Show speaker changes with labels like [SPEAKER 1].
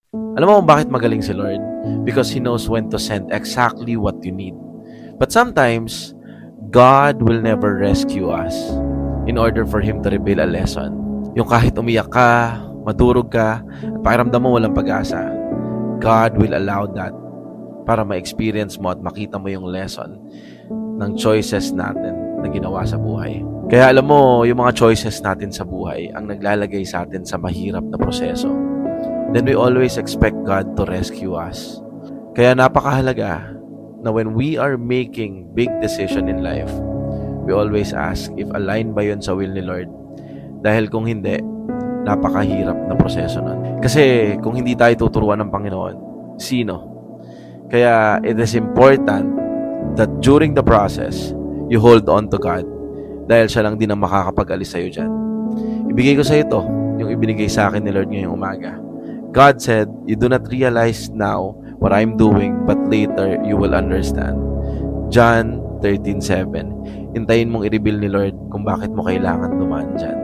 [SPEAKER 1] Alam mo kung bakit magaling si Lord? Because He knows when to send exactly what you need. But sometimes, God will never rescue us in order for Him to reveal a lesson. Yung kahit umiyak ka, madurog ka, at pakiramdam mo walang pag-asa, God will allow that para ma-experience mo at makita mo yung lesson ng choices natin na ginawa sa buhay. Kaya alam mo, yung mga choices natin sa buhay ang naglalagay sa atin sa mahirap na proseso. Then we always expect God to rescue us. Kaya napakahalaga na when we are making big decision in life, we always ask if align ba yun sa will ni Lord. Dahil kung hindi, napakahirap na proseso nun. Kasi kung hindi tayo tuturuan ng Panginoon, sino? Kaya it is important that during the process, you hold on to God. Dahil siya lang din ang makakapag-alis sa'yo dyan. Ibigay ko sa ito, yung ibinigay sa akin ni Lord ngayong umaga. God said, you do not realize now what I'm doing, but later you will understand. John 13:7. Hintayin mong i-reveal ni Lord kung bakit mo kailangan dumaan dyan.